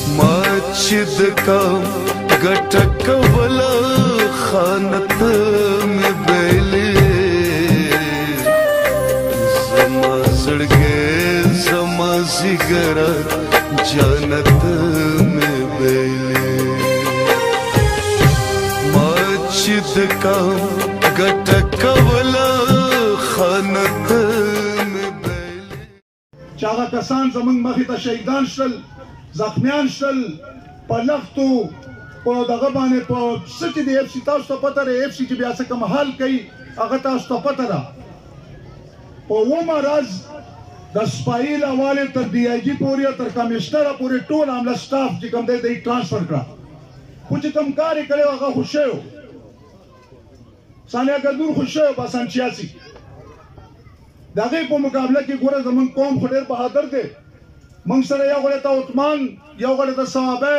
ماچد کام گټک ولا خانت می بیلې زما زړګې زما زګر جنت می بیلې ماچد کام گټک ولا خانت می بیلې چاغه کسان زمونږ مخې ته شهیدان شول زخمیان شول په لختو په دغه باندې په څه چې د اف سي تاسو ته پته ده اف سي چې بیا څه کوم حال کوي هغه تاسو ته پته ده په اومه ورځ د سپایي له حوالې تر ډي آی جي پورې تر کمیشنره پورې ټول عمله سټاف چې کوم دی دی ټرانسفر کړه خو چې کوم کار یې کړی هغه خو شوی و ثانیه ګردون خو شوی و په سن 86 د هغې په مقابله کې ګوره زمونږ قوم خو ډېر بهادر دی موږ سره یو غړی ته عثمان یو غړی ته صحابه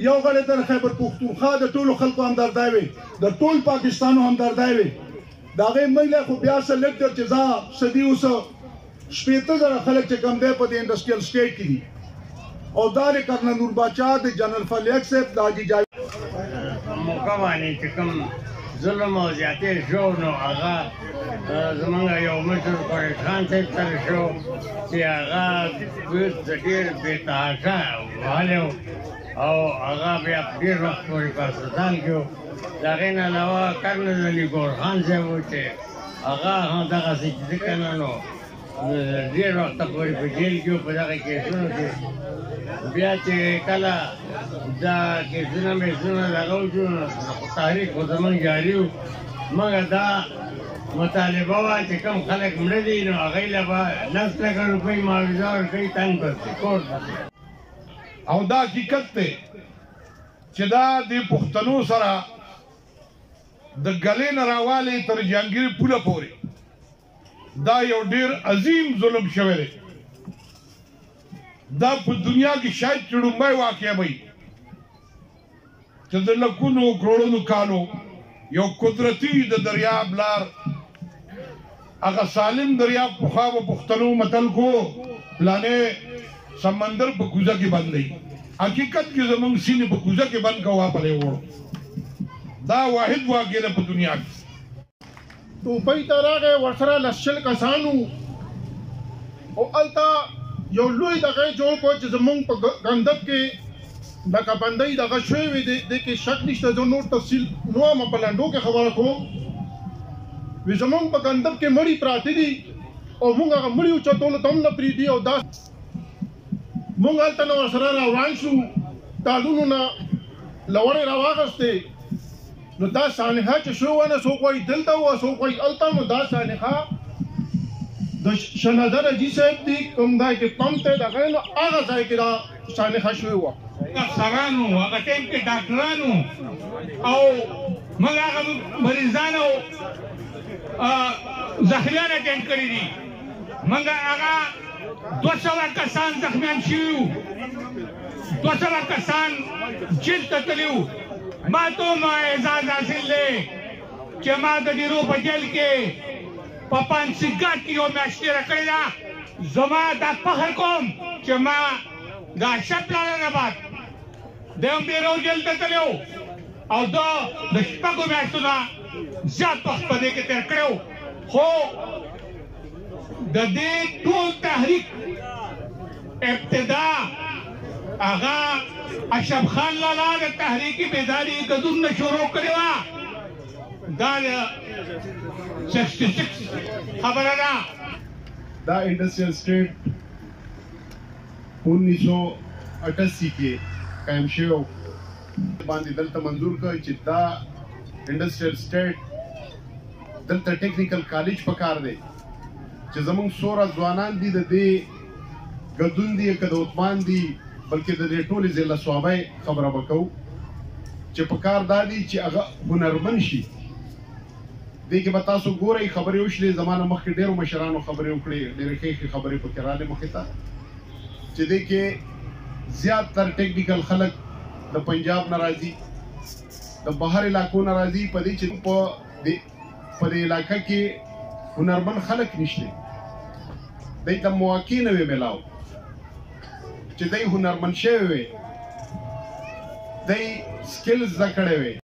یو غړی ته خیبر پښتونخوا د ټولو خلکو همدردی وي د ټول پاکستانو همدردی وي د هغې موږ له خو بیا څه لږ در چې ځا صدي اوس 18000 خلک چې کوم دی په دې انډسټریل سټیټ کې دي او دا د کرنل نور باچا د جنرل فلیک صاحب د حاجي جاوید موقع باندې چې کوم ظلم او زیاتې شو نو هغه زمونږ یو مشر فرید خان صاحب سره شو چې هغه ډېر بېتحاشا وهلی و او هغه بیا ډېر وخت پورې پاکستان کې و د هغې نه علاوه کرنل علي ګور خان صاحب و چې هغه هم دغسې چې ده که نه نو ډېر وخته پورې په جیل کې و په دغه کیسونو کې بیا چې کله دا کیسونه میسونه دغه وشو نو تحریک خو زمونږ جاري و موږ دا مطالبه وه چې کوم خلک مړه دي نو هغوی له به 10 لکه روپۍ معاوضه ورکوي تنګ پسې کور پسې او دا حقیقت دی چې دا د پښتنو سره د ګلې نه راوالې تر جهانګیر پوله پورې دا یو ډېر عظیم ظلم شوی دی دا په دنیا کې شاید چې لومړی واقع وي چې د لکونو کروڑونو کالو یو قدرتي د دریاب لار هغه سالم دریاب پخوا به پښتنو متل کو پلانې سمندر په کوزه کې بند دی حقیقت کې زمونږ سینې په کوزه کې بند کوه پرې وړو دا واحد واقع ده په دنیا کې ټوپۍ ته راغی ورسره لسشل کسانو او هلته یو لوی دغه جوړ کړو چې زمونږ په ګندب کې لکه بندۍ دغه شوی وي دې کې شک نشته زه نور تفصیل نه وایم په لنډو کې خبره کوم وي زمونږ په ګندب کې مړي پراته دي او موږ هغه مړي اوچتولو ته هم نه پرېږدي او دا موږ هلته نه ورسره راوړان شو تالونو نه لوړې راواغستې نو دا سانحه چې شو ونه څوک وایي دلته وه څوک وایي هلته نو دا سانحه د شنظر حاجي صاحب دی کوم ځای کې پمپ دی دغه نو هغه ځای کې دا سانحه شوې وه افسرانو هغه ټایم کې ډاکټرانو او موږ هغه مریضانو زخمیان اټینډ کړي دي موږ هغه 200 کسان زخمیان شوي وو 200 کسان جیل ته تللي وو ما ته هم اعزاز حاصل دی چې ما د ډیرو په جیل کې په پانسیګاټ کې یو میاشت تېره کړې ده زما دا فخر کوم چې ما دا اشرف لالا نه بعد دی هم ډېرو جیل ته تللی و او دا د شپږو میاشتو نه زیات وخت په دې کې تېر کړی و خو د دې ټول تحریک ابتدا هغه اشرف خان لالا د تحریک بیداري ګډون نه شروع کړې وه دا 66 خبره ده دا انڈسٹریل اسٹیٹ 1988 کې قائم شو باندې دلته منظور کړ چې دا انڈسٹریل اسٹیٹ دلته ټیکنیکل کالج پکار دی چې زمونږ سوره ځوانان دي د دې ګډون دي که د عثمان دي بلکې د دې ټولې ضلع صوابۍ خبره به کوو چې پکار دا دي چې هغه هنرمند شي دې کې به تاسو ګورئ خبرې وشلې زمانه مخکې ډېرو مشرانو خبرې وکړې ډېرې ښې خبرې پکې رالې مخې ته چې دې کې زیاتره ټیکنیکل خلک د پنجاب نه راځي د بهر علاقو نه راځي په دې چې په دې علاقه کې هنرمند خلک نشته دوی ته مواقع نه وي میلاو چې دوی هنرمند شوي وي دی سکلز زده کړی وي